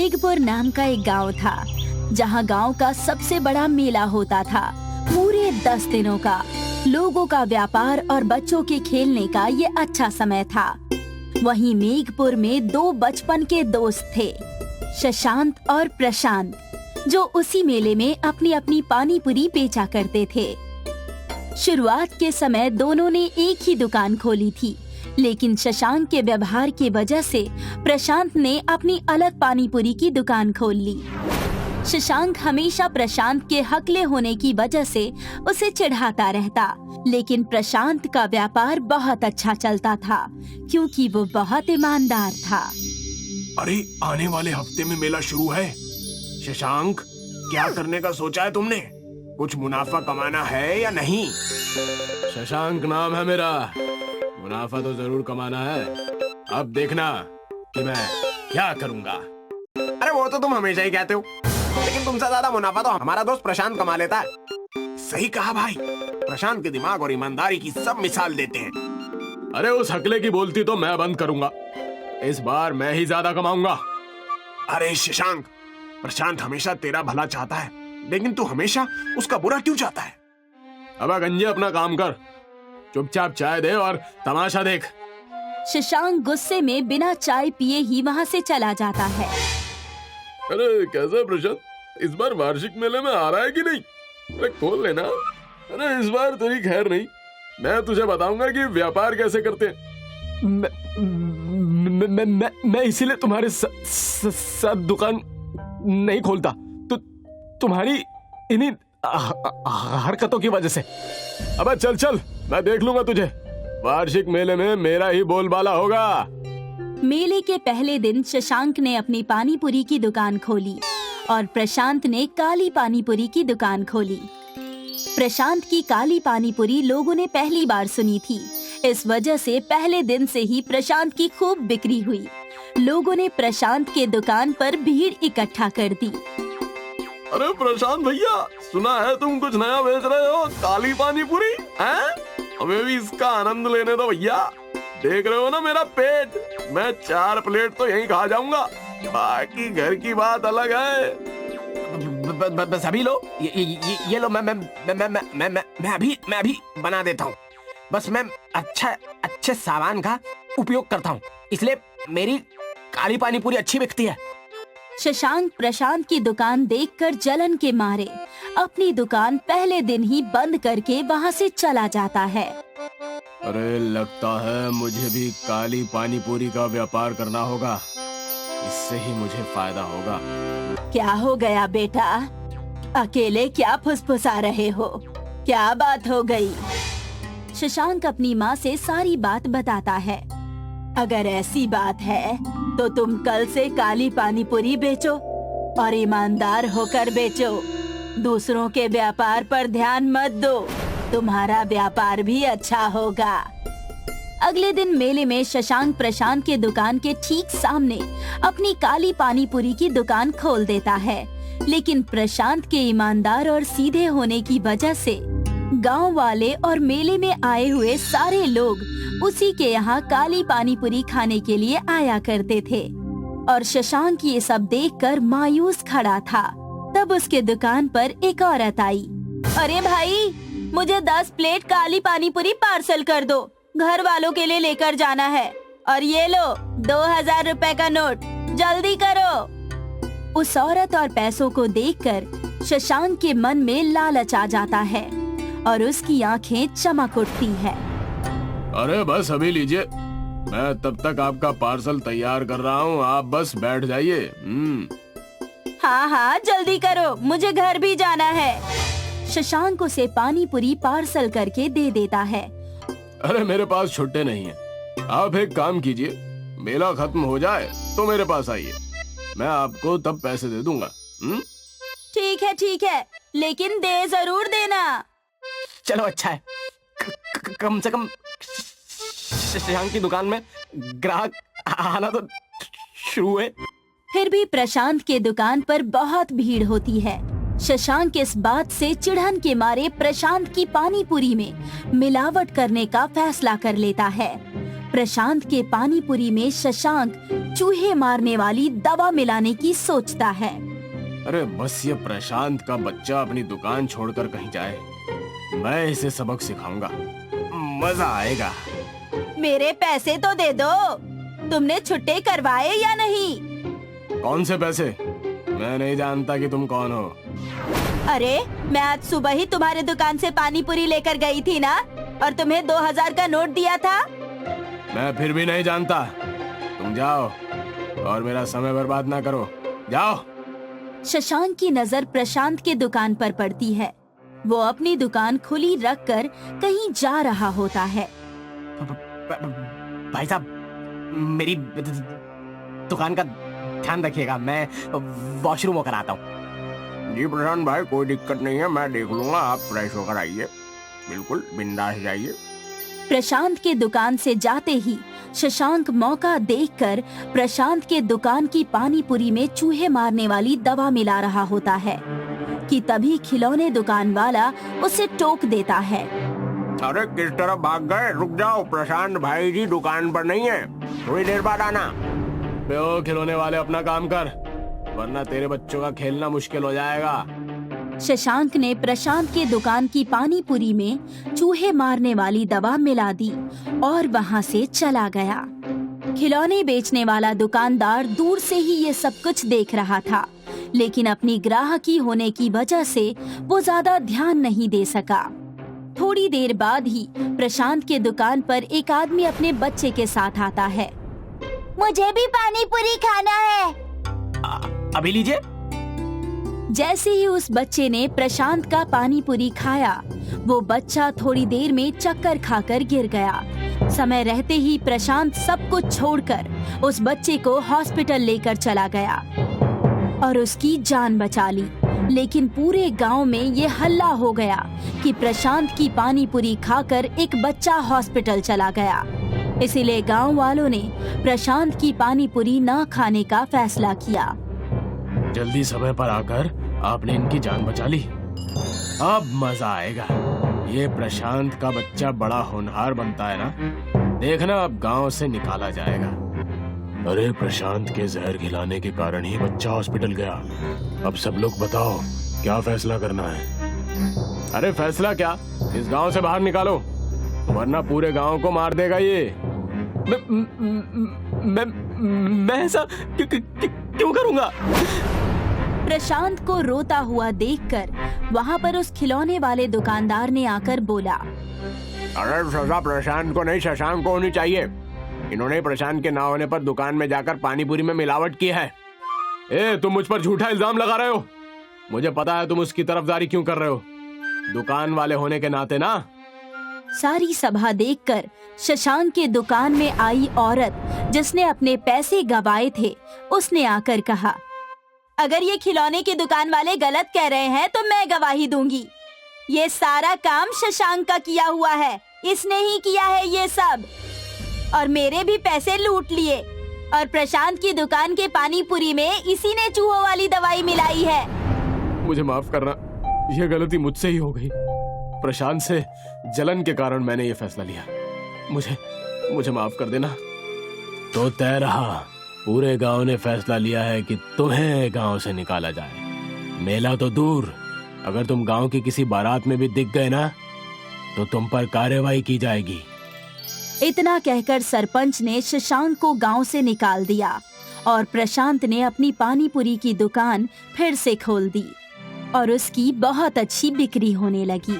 मेघपुर नाम का एक गांव था, जहां गांव का सबसे बड़ा मेला होता था। पूरे 10 दिनों का लोगों का व्यापार और बच्चों के खेलने का ये अच्छा समय था। वहीं मेघपुर में 2 बचपन के दोस्त थे, शशांक और प्रशांत, जो उसी मेले में अपनी अपनी पानी पूरी बेचा करते थे। शुरुआत के समय दोनों ने एक ही दुकान खोली थी, लेकिन शशांक के व्यवहार की वजह से प्रशांत ने अपनी अलग पानी पूरी की दुकान खोल ली। शशांक हमेशा प्रशांत के हकले होने की वजह से उसे चिढ़ाता रहता, लेकिन प्रशांत का व्यापार बहुत अच्छा चलता था, क्योंकि वो बहुत ईमानदार था। अरे आने वाले हफ्ते में मेला शुरू है। शशांक, क्या करने का सोचा है तुमने? कुछ मुनाफा कमाना है या नहीं? शशांक नाम है मेरा, मुनाफा तो जरूर कमाना है। अब देखना कि मैं क्या करूंगा। अरे वो तो तुम हमेशा ही कहते हो, लेकिन तुमसे ज्यादा मुनाफा तो हमारा दोस्त प्रशांत कमा लेता है। सही कहा भाई, प्रशांत के दिमाग और ईमानदारी की सब मिसाल देते हैं। अरे उस हकले की बोलती तो मैं बंद करूंगा, इस बार मैं ही ज्यादा कमाऊंगा। अरे शशांक, प्रशांत हमेशा तेरा भला चाहता है, लेकिन तू हमेशा उसका बुरा क्यों चाहता है? अब गंजे अपना काम कर, चुपचाप चाय दे और तमाशा देख। शशांक गुस्से में बिना चाय पिए ही वहाँ से चला जाता है। अरे कैसा प्रशांत, इस बार वार्षिक मेले में आ रहा है कि नहीं? अरे खोल लेना। अरे इस बार तेरी खैर नहीं, मैं तुझे बताऊंगा कि व्यापार कैसे करते हैं। मैं इसीलिए तुम्हारे साथ दुकान नहीं खोलता, तो तुम्हारी इन्हीं हरकतों की वजह से। अबे चल चल, मैं देख लूंगा तुझे। वार्षिक मेले में मेरा ही बोलबाला होगा। मेले के पहले दिन शशांक ने अपनी पानी पूरी की दुकान खोली और प्रशांत ने काली पानी पूरी की दुकान खोली। प्रशांत की काली पानी पूरी लोगों ने पहली बार सुनी थी, इस वजह से पहले दिन से ही प्रशांत की खूब बिक्री हुई। लोगों ने प्रशांत के दुकान पर भीड़ इकट्ठा कर दी। अरे प्रशांत भैया, सुना है तुम कुछ नया बेच रहे हो, काली पानी पूरी हैं? हमें भी इसका आनंद लेने दो भैया। देख रहे हो ना मेरा पेट, मैं 4 प्लेट तो यहीं खा जाऊंगा, बाकी घर की बात अलग है। बस अभी लो, ये लो, मैं अभी बना देता हूँ। बस मैं अच्छे सामान का उपयोग करता हूँ, इसलिए मेरी काली पानी पूरी अच्छी बिकती है। शशांक प्रशांत की दुकान देखकर जलन के मारे अपनी दुकान पहले दिन ही बंद करके वहाँ से चला जाता है। अरे लगता है मुझे भी काली पानी पूरी का व्यापार करना होगा, इससे ही मुझे फायदा होगा। क्या हो गया बेटा, अकेले क्या फुसफुसा रहे हो? क्या बात हो गई? शशांक अपनी माँ से सारी बात बताता है। अगर ऐसी बात है तो तुम कल से काली पानी पूरी बेचो और ईमानदार होकर बेचो। दूसरों के व्यापार पर ध्यान मत दो, तुम्हारा व्यापार भी अच्छा होगा। अगले दिन मेले में शशांक प्रशांत के दुकान के ठीक सामने अपनी काली पानी पूरी की दुकान खोल देता है, लेकिन प्रशांत के ईमानदार और सीधे होने की वजह से गांव वाले और मेले में आए हुए सारे लोग उसी के यहाँ काली पानी पूरी खाने के लिए आया करते थे। और शशांक ये सब देखकर मायूस खड़ा था। तब उसके दुकान पर एक औरत आई। अरे भाई, मुझे 10 प्लेट काली पानी पूरी पार्सल कर दो, घर वालों के लिए लेकर जाना है। और ये लो 2000 रुपए का नोट, जल्दी करो। उस औरत और पैसों को देखकर शशांक के मन में लालच आ जाता है और उसकी आंखें चमक उठती है। अरे बस अभी लीजिए, मैं तब तक आपका पार्सल तैयार कर रहा हूँ, आप बस बैठ जाइए। हाँ हाँ जल्दी करो, मुझे घर भी जाना है। शशांक उसे पानी पूरी पार्सल करके दे देता है। अरे मेरे पास छुट्टे नहीं है, आप एक काम कीजिए, मेला खत्म हो जाए तो मेरे पास आइए, मैं आपको तब पैसे दे दूंगा। ठीक है, लेकिन दे जरूर देना। चलो अच्छा है, कम से कम शशांक की दुकान में ग्राहक आना तो शुरू हुए। फिर भी प्रशांत के दुकान पर बहुत भीड़ होती है। शशांक इस बात से चिढ़न के मारे प्रशांत की पानी पूरी में मिलावट करने का फैसला कर लेता है। प्रशांत के पानी पूरी में शशांक चूहे मारने वाली दवा मिलाने की सोचता है। अरे बस ये प्रशांत का बच्चा अपनी दुकान छोड़कर कहीं जाए, मैं इसे सबक सिखाऊंगा, मजा आएगा। मेरे पैसे तो दे दो, तुमने छुट्टे करवाए या नहीं? कौन से पैसे? मैं नहीं जानता कि तुम कौन हो। अरे मैं आज सुबह ही तुम्हारे दुकान से पानी पूरी लेकर गई थी ना, और तुम्हें 2000 का नोट दिया था। मैं फिर भी नहीं जानता। तुम जाओ और मेरा समय बर्बाद ना करो, जाओ। शशांक की नजर प्रशांत के दुकान पर पड़ती है। वो अपनी दुकान खुली रखकर कहीं जा रहा होता है। भाई साहब, मेरी दुकान का ध्यान रखिएगा, मैं वॉशरूम होकर आता हूँ। जी प्रशांत भाई, कोई दिक्कत नहीं है, मैं देख लूंगा, आप फ्रेश होकर आइए, बिल्कुल बिंदास जाइए। प्रशांत के दुकान से जाते ही शशांक मौका देखकर प्रशांत के दुकान की पानी पूरी में चूहे मारने वाली दवा मिला रहा होता है कि तभी खिलौने दुकान वाला उसे टोक देता है। अरे किस तरफ भाग गए? रुक जाओ, प्रशांत भाई जी दुकान पर नहीं है, थोड़ी देर बाद आना। बे खिलौने वाले, अपना काम कर, वरना तेरे बच्चों का खेलना मुश्किल हो जाएगा। शशांक ने प्रशांत के दुकान की पानी पूरी में चूहे मारने वाली दवा मिला दी और वहां से चला गया। खिलौने बेचने वाला दुकानदार दूर से ही ये सब कुछ देख रहा था, लेकिन अपनी ग्राहकी होने की वजह से वो ज्यादा ध्यान नहीं दे सका। थोड़ी देर बाद ही प्रशांत के दुकान पर एक आदमी अपने बच्चे के साथ आता है। मुझे भी पानी पूरी खाना है। अभी लीजिए। जैसे ही उस बच्चे ने प्रशांत का पानी पूरी खाया, वो बच्चा थोड़ी देर में चक्कर खाकर गिर गया। समय रहते ही प्रशांत सब कुछ छोड़कर उस बच्चे को हॉस्पिटल लेकर चला गया और उसकी जान बचा ली। लेकिन पूरे गांव में ये हल्ला हो गया कि प्रशांत की पानी पूरी खाकर एक बच्चा हॉस्पिटल चला गया। इसीलिए गांव वालों ने प्रशांत की पानी पूरी न खाने का फैसला किया। जल्दी समय पर आकर आपने इनकी जान बचा ली, अब मजा आएगा। ये प्रशांत का बच्चा बड़ा होनहार बनता है ना, देखना अब गांव से निकाला जाएगा। अरे प्रशांत के जहर खिलाने के कारण ही बच्चा हॉस्पिटल गया। अब सब लोग बताओ क्या फैसला करना है? अरे फैसला क्या, इस गांव से बाहर निकालो, वरना पूरे गांव को मार देगा ये। मैं ऐसा क्यों करूंगा? प्रशांत को रोता हुआ देखकर वहाँ पर उस खिलौने वाले दुकानदार ने आकर बोला, अरे सजा प्रशांत को नहीं, शशांक को होनी चाहिए। इन्होंने प्रशांत के ना होने पर दुकान में जाकर पानी पूरी में मिलावट की है। तुम मुझ पर झूठा इल्जाम लगा रहे हो। मुझे पता है तुम उसकी तरफदारी क्यों कर रहे हो, दुकान वाले होने के नाते ना। सारी सभा देखकर शशांक के दुकान में आई औरत जिसने अपने पैसे गंवाए थे, उसने आकर कहा, अगर ये खिलौने की दुकान वाले गलत कह रहे हैं तो मैं गवाही दूंगी। ये सारा काम शशांक का किया हुआ है, इसने ही किया है ये सब, और मेरे भी पैसे लूट लिए। और प्रशांत की दुकान के पानी पूरी में इसी ने चूहों वाली दवाई मिलाई है। मुझे माफ करना, यह गलती मुझसे ही हो गई। प्रशांत से जलन के कारण मैंने ये फैसला लिया, मुझे माफ कर देना। तो तय रहा, पूरे गांव ने फैसला लिया है कि तुम्हें गांव से निकाला जाए। मेला तो दूर, अगर तुम गांव की किसी बारात में भी दिख गए ना, तो तुम पर कार्रवाई की जाएगी। इतना कहकर सरपंच ने शशांक को गांव से निकाल दिया और प्रशांत ने अपनी पानी पूरी की दुकान फिर से खोल दी और उसकी बहुत अच्छी बिक्री होने लगी।